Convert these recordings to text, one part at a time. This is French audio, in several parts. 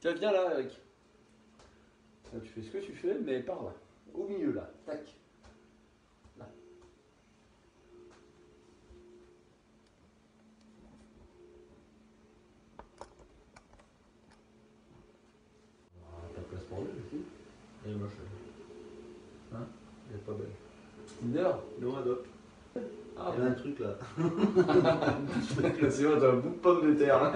Tiens, viens là, Eric. Là, tu fais ce que tu fais, mais par là. Au milieu, là. Tac. Là. T'as place pour lui aussi. Elle est moche. Hein? Elle est pas belle. Tinder? Non, Adobe. Ah, Elle a un truc là. c'est vrai, t'as un bout de pomme de terre.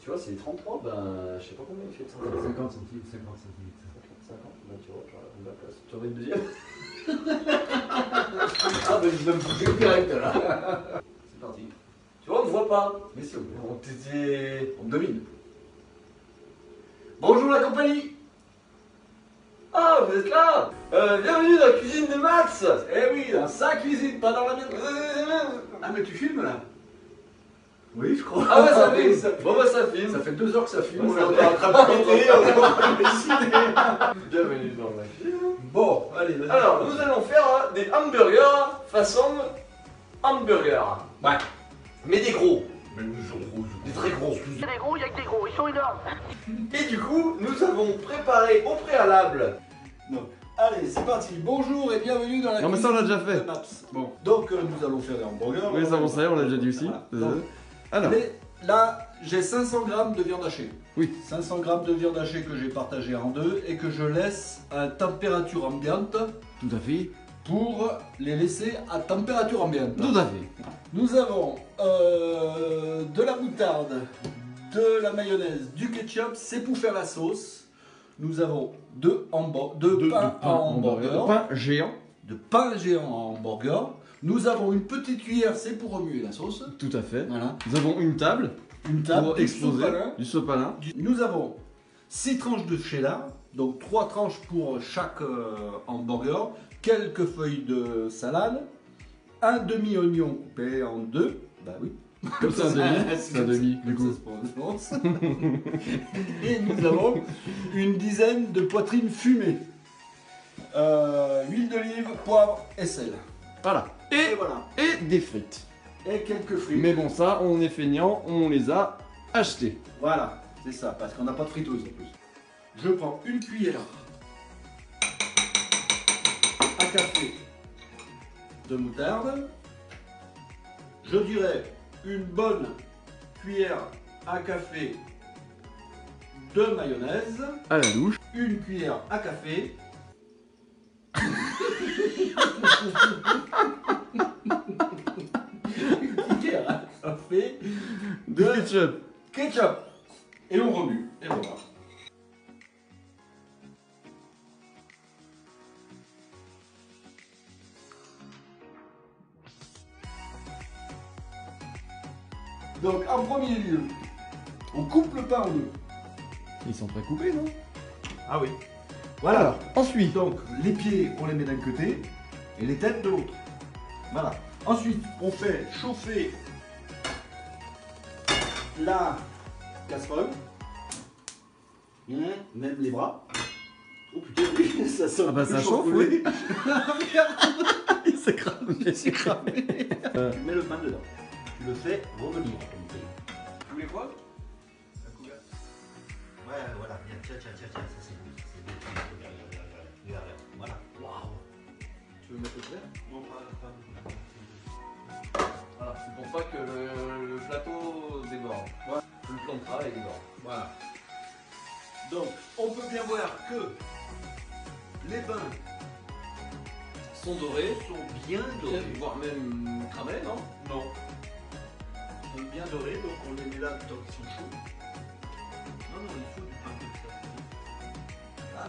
Tu vois, c'est 33, ben je sais pas combien il fait de 50 centilitres, 50 centilitres. 50, ben tu vois, j'aurais la place. Tu aurais une deuxième? Ah ben je vais me foutre direct là. C'est parti. Tu vois, on ne voit pas. Mais si, On me domine. Bonjour la compagnie. Ah, vous êtes là. Bienvenue dans la cuisine de Max. Eh oui, dans sa cuisine, pas dans la mienne. Ah, mais tu filmes là? Oui, je crois. Ah ouais, ça filme. Bon bah ça filme. Ça fait 2 heures que ça filme. Ouais, on ça est en train de péter, on est en train de décider. Bienvenue dans ma cuisine. Bon, allez, vas-y. Alors, nous allons faire des hamburgers façon hamburger. Ouais. Mais des gros. Mais nous sommes rouges. Des très gros. Il y a des gros, il y a que des gros, ils sont énormes. Et du coup, nous avons préparé au préalable. Donc, allez, c'est parti. Bonjour et bienvenue dans la Non, mais cuisine ça, on l'a déjà fait. de Maps. Bon, donc nous allons faire des hamburgers. Oui, ça, on sait, on l'a déjà dit aussi. Voilà. Donc, Alors, mais là, j'ai 500 grammes de viande hachée. Oui. 500 grammes de viande hachée que j'ai partagé en deux et que je laisse à température ambiante tout à fait. pour les laisser à température ambiante. Tout à fait. Nous avons de la moutarde, de la mayonnaise, du ketchup, c'est pour faire la sauce. Nous avons deux pains à hamburger, Pain géant. de pain géant à hamburger. Nous avons une petite cuillère, c'est pour remuer la sauce. Tout à fait. Voilà. Nous avons une table Une table, pour du exposer sopalin. du sopalin. Nous avons 6 tranches de cheddar, donc 3 tranches pour chaque hamburger, quelques feuilles de salade, un demi-oignon coupé en deux, bah oui. Comme ça, un demi. C'est un demi, du coup. Ça se prononce. Et nous avons une dizaine de poitrines fumées. Huile d'olive, poivre et sel. Voilà. Et voilà. Et des frites. Et quelques frites. Mais bon, ça, on est feignant, on les a achetés. Voilà, c'est ça, parce qu'on n'a pas de friteuse en plus. Je prends une cuillère à café de moutarde. Je dirais une bonne cuillère à café de mayonnaise. À la douche. Une cuillère à café. Une cuillère à café De ketchup. ketchup. Et on remue. Et voilà. Donc en premier lieu, on coupe le pain en deux. Ils sont très coupés, non? Ah oui. Voilà. Alors, ensuite. Donc les pieds, on les met d'un côté et les têtes de l'autre. Voilà. Ensuite, on fait chauffer la casserole. Même les bras. Oh putain, oui, ça sent. Ah bah, ça chauffe, oui. Il s'est cramé. Il s'est cramé. Tu mets le pain dedans. Tu le fais revenir. Tous les fois? Ouais, voilà, tiens, ça c'est bon. C'est bon. Regarde, voilà. Waouh. Tu veux mettre le verre? Non, pas. Voilà, c'est pour pas que le plateau déborde. Voilà. Le plan de travail déborde. Voilà. Donc, on peut bien voir que les pains Sont dorés, sont bien dorés. voire même cramés, non? Non. Ils sont bien dorés, donc on les met là tant qu'ils sont chauds. Non, il faut du pain comme ça. Ah,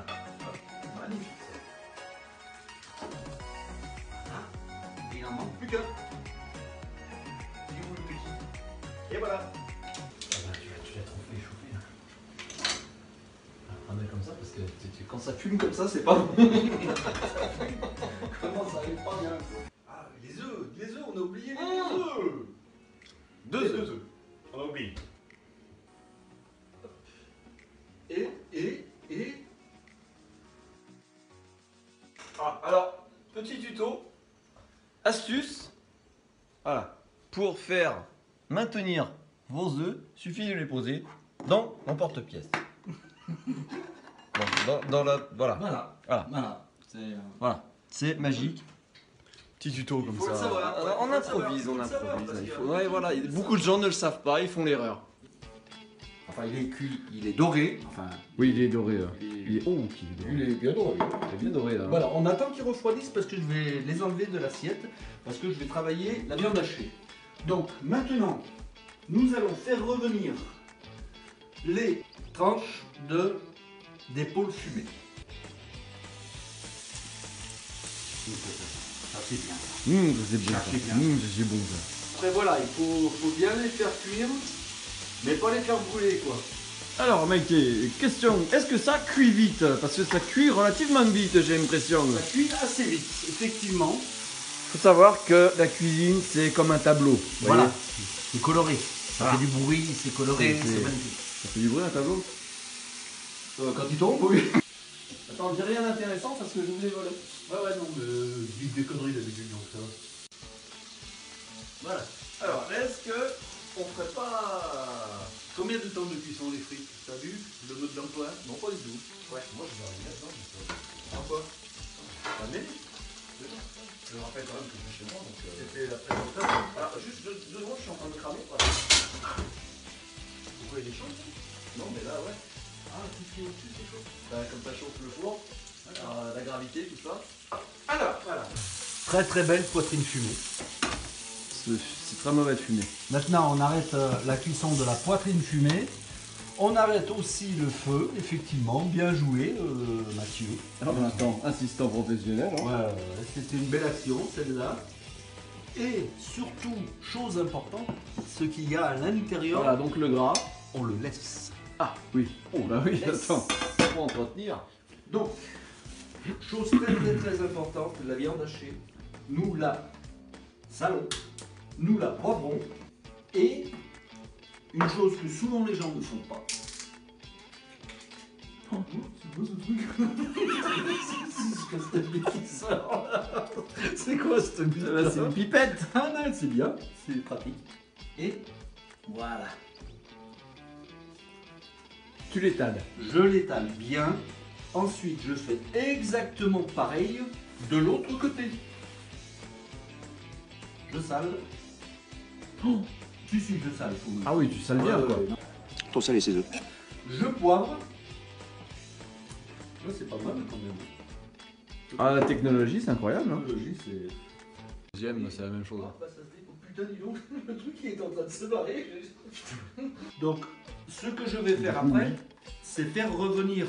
magnifique. Ah, il en manque plus qu'un. Il est où le petit? Et voilà. Ah bah, tu l'as trop fait chauffer là. Prendrait comme ça parce que Quand ça fume comme ça, c'est pas bon. Comment ça arrive pas bien quoi. Ah, les œufs, on a oublié les œufs. Deux œufs. On a oublié. Et Ah, alors, petit tuto. Astuce. Voilà. Pour faire maintenir vos œufs, suffit de les poser dans l'emporte-pièce. Dans la. Voilà. Voilà. Voilà. C'est magique. Petit tuto comme faut ça. le savoir, ouais, On faut le improvise, savoir, on faut le savoir, improvise. parce Il que- faut- ouais, voilà. Beaucoup de gens ne le savent pas, ils font l'erreur. Enfin, il est cuit, il est doré. Enfin, Oui, il est doré. il est, Oh, qui est doré. il est bien doré. Il est bien doré là. Voilà, on attend qu'ils refroidissent parce que je vais les enlever de l'assiette, parce que je vais travailler la viande hachée. Donc maintenant, nous allons faire revenir les tranches d'épaule fumée. Ça c'est bien. c'est bon. Ah, c'est bien. C'est bon ça. Après voilà, il faut bien les faire cuire, mais pas les faire brûler quoi. Alors, Maïté, question, est-ce que ça cuit vite? Parce que ça cuit relativement vite, j'ai l'impression. Ça cuit assez vite, effectivement. Faut savoir que la cuisine, c'est comme un tableau. vous Voilà, voyez. c'est coloré. Ça Ah. fait du bruit, c'est coloré, C'est- c'est magnifique. Ça fait du bruit un tableau? Quand il tombe, oui. Attends, j'ai rien d'intéressant parce que je voulais voler. Ouais, non, mais dites des conneries d'habitude, donc ça va. Voilà. Alors, est-ce que on ferait pas. Combien de temps de cuisson les frites? T'as vu le mode d'emploi? Non, pas du tout. Ouais, moi je vais arriver là-dedans. Pourquoi Ça m'aide. Je me rappelle quand même que je suis chez moi, donc. C'était la présentation. Alors, juste deux secondes, je suis en train de cramer. Voilà. Pourquoi il est chaud ça? Non, mais là, ouais. Ah, tout ce qui est au-dessus, c'est chaud. Bah, comme ça chauffe le four, la gravité, tout ça. Alors, voilà. Très très belle poitrine fumée. C'est très mauvais de fumer. Maintenant, on arrête la cuisson de la poitrine fumée. On arrête aussi le feu, effectivement. Bien joué, Mathieu. Attends, assistant professionnel. Hein. Ouais, c'était une belle action, celle-là. Et surtout, chose importante, ce qu'il y a à l'intérieur, Voilà, donc le gras. on le laisse. Ah, oui. Oh, bah oui, Laisse. attends. Faut entretenir. Donc, chose très très très importante, la viande hachée, nous la salons, nous la poivrons, et une chose que souvent les gens ne font pas. Oh, c'est beau ce truc. C'est quoi cette bite Là, c'est une pipette. Ah non, c'est bien, c'est pratique. Et voilà. Tu l'étales. Je l'étale bien. Ensuite, je fais exactement pareil de l'autre côté. Je sale. Oh. Si, je sale. Ah oui, tu sales bien quoi. Trop salé ces œufs. Je poivre. Là, c'est pas mal quand même. Ah, la technologie, c'est incroyable. Hein. Technologie, c'est. Deuxième, c'est la même chose. Oh, putain, dis donc, le truc il est en train de se barrer. Donc, ce que je vais faire après, c'est faire revenir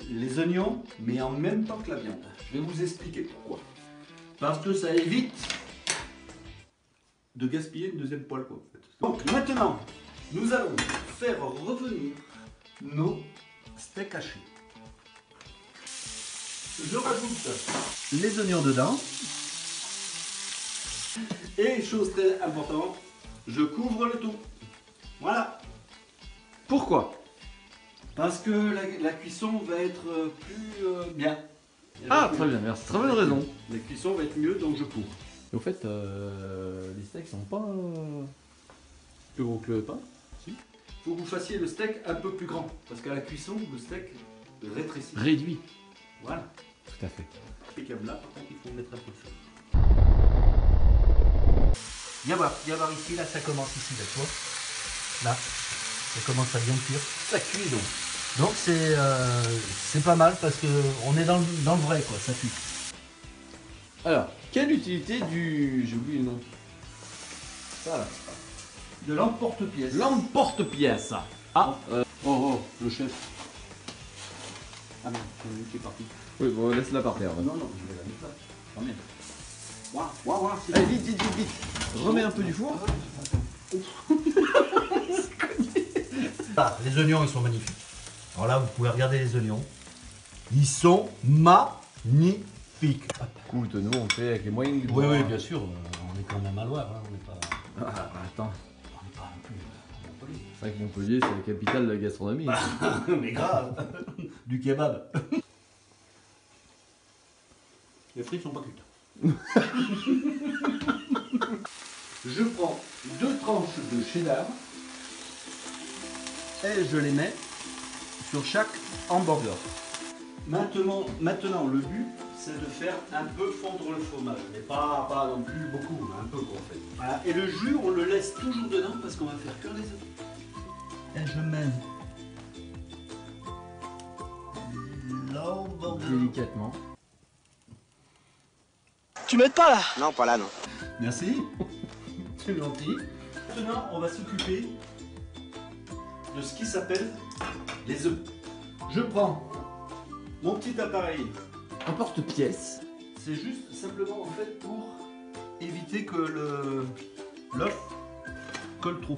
les oignons, mais en même temps que la viande. Je vais vous expliquer pourquoi. Parce que ça évite de gaspiller une deuxième poêle, quoi, en fait. Donc, maintenant, nous allons faire revenir nos steaks hachés. Je rajoute les oignons dedans. Et chose très importante, je couvre le tout. Voilà. Pourquoi? Parce que la cuisson va être plus bien. Ah, très bien, merci. Très bonne raison. La cuisson va être mieux, donc je couvre. Au fait, les steaks sont pas plus gros que le pain. Faut que vous fassiez le steak un peu plus grand. Parce qu'à la cuisson, le steak rétrécit. Réduit. Voilà. Tout à fait. Impeccable. Là, par contre, il faut mettre un peu de feu. Viens voir ici, là, ça commence ici, là, tu vois. Là, ça commence à bien cuire. Ça cuit donc. Donc c'est pas mal parce que on est dans le vrai, quoi, ça cuit. Alors, quelle utilité du... J'ai oublié le nom. Ça là. De l'emporte-pièce. L'emporte-pièce. Ah, Oh, le chef. Ah merde, c'est lui qui est parti. oui, bon, laisse-la par terre. Non, je vais la mettre là. Oh merde. Waouh, c'est Allez, vite. Remets un peu du four. Ah, les oignons, ils sont magnifiques. Alors là, vous pouvez regarder les oignons. Ils sont magnifiques. Écoute, nous on fait avec les moyens du Oui, bord. oui, bien sûr. On est quand même à Loire. Hein, on n'est pas. Ah, attends, On n'est pas non plus à Montpellier. c'est vrai que Montpellier c'est la capitale de la gastronomie. Mais grave. Du kebab. Les frites sont pas cuites. Je prends 2 tranches de cheddar et je les mets sur chaque hamburger. Maintenant le but, c'est de faire un peu fondre le fromage, mais pas non plus beaucoup, un peu quoi, en fait. Voilà. Et le jus, on le laisse toujours dedans parce qu'on va faire cuire les œufs. Et je mets l'hamburger. Délicatement. Tu m'aides pas là? Non, pas là, non. Merci. C'est gentil. Maintenant, on va s'occuper de ce qui s'appelle les œufs. Je prends mon petit appareil. Un porte-pièce. C'est juste simplement en fait pour éviter que l'œuf colle trop.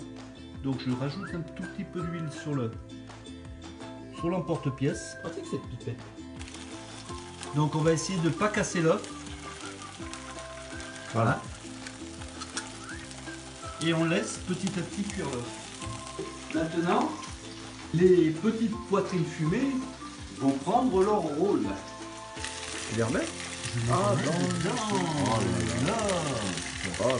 Donc je rajoute un tout petit peu d'huile sur l'emporte-pièce. Pratique cette pipette. Donc on va essayer de ne pas casser l'œuf. Voilà. Et on laisse petit à petit cuire l'œuf. Maintenant, les petites poitrines fumées vont prendre leur rôle. Tu les remets? Ah, Oh là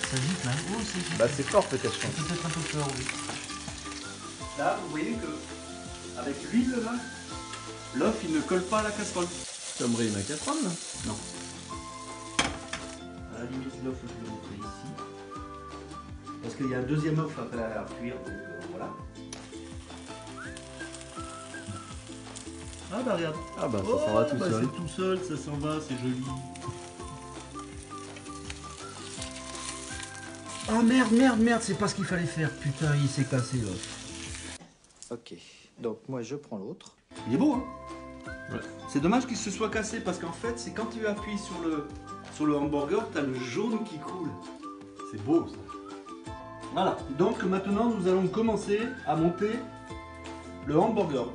Ça gifle, hein? Oh, ça gifle. Bah c'est fort peut-être. Ça fait peut-être un peu peur, oui. Là, vous voyez que avec l'huile, là, l'œuf, il ne colle pas à la casserole. Tu vas me rayer ma casserole là? Non. À la limite, l'œuf, je le mettrai ici. Parce qu'il y a un deuxième œuf à faire cuire, donc voilà. Ah bah regarde. Ah bah ça s'en va tout seul. C'est tout seul, ça s'en va, c'est joli. Ah merde, c'est pas ce qu'il fallait faire. Putain, il s'est cassé l'œuf. Ok, donc moi je prends l'autre. Il est beau, hein? Ouais. C'est dommage qu'il se soit cassé parce qu'en fait, c'est quand tu appuies sur le hamburger, t'as le jaune qui coule. C'est beau ça. Voilà, donc maintenant nous allons commencer à monter le hamburger.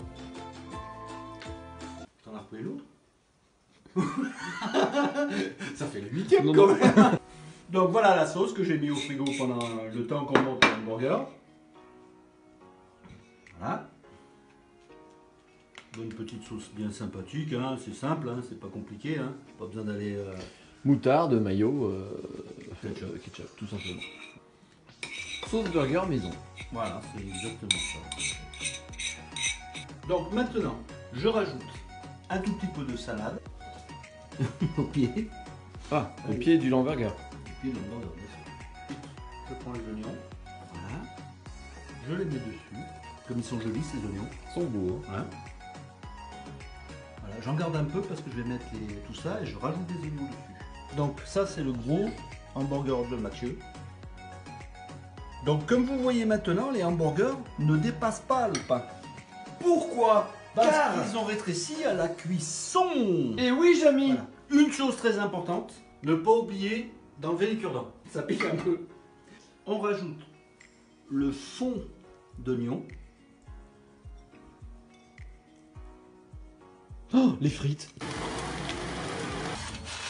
T'en as repris l'autre? Ça fait le 8e quand même. Donc voilà la sauce que j'ai mis au frigo pendant le temps qu'on monte le hamburger. Voilà. Une petite sauce bien sympathique, hein. C'est simple, hein. C'est pas compliqué, hein. Pas besoin d'aller... Moutarde, mayo, ketchup. tout simplement. Sauce burger maison. Voilà, c'est exactement ça. Donc maintenant, je rajoute un tout petit peu de salade au pied. Ah, au pied du hamburger. Au pied de l'hamburger, bien sûr. Je prends les oignons. Voilà. Je les mets dessus. Comme ils sont jolis ces oignons. Ils sont beaux. Hein. Voilà. Voilà, j'en garde un peu parce que je vais mettre tout ça et je rajoute des oignons dessus. Donc ça c'est le gros hamburger de Mathieu. Donc comme vous voyez maintenant, les hamburgers ne dépassent pas le pain. Pourquoi? Parce qu'ils ont rétréci à la cuisson. Et oui, Jamy. Voilà. Une chose très importante, ne pas oublier d'enlever les cure-dents. Ça pique un peu. On rajoute le fond d'oignon. Oh, les frites.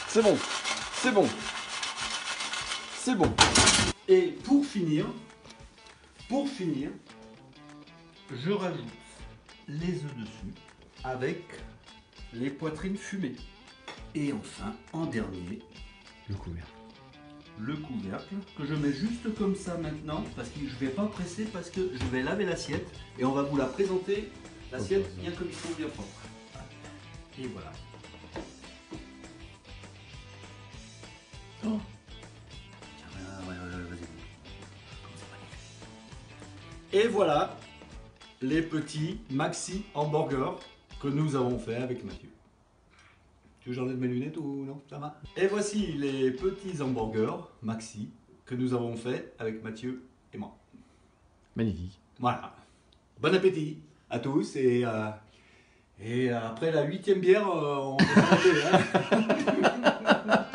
C'est bon. C'est bon. C'est bon. Et pour finir, je rajoute les œufs dessus avec les poitrines fumées. Et enfin, en dernier, Le couvercle. le couvercle que je mets juste comme ça maintenant parce que je ne vais pas presser parce que je vais laver l'assiette et on va vous la présenter, l'assiette bien comme il faut, bien propre. Et voilà. Oh. Et voilà les petits maxi hamburgers que nous avons fait avec Mathieu. Tu veux que j'enlève mes lunettes ou non? Ça va. Et voici les petits hamburgers maxi que nous avons fait avec Mathieu et moi. Magnifique. Voilà. Bon appétit à tous et après la 8e bière, on est prêt, hein.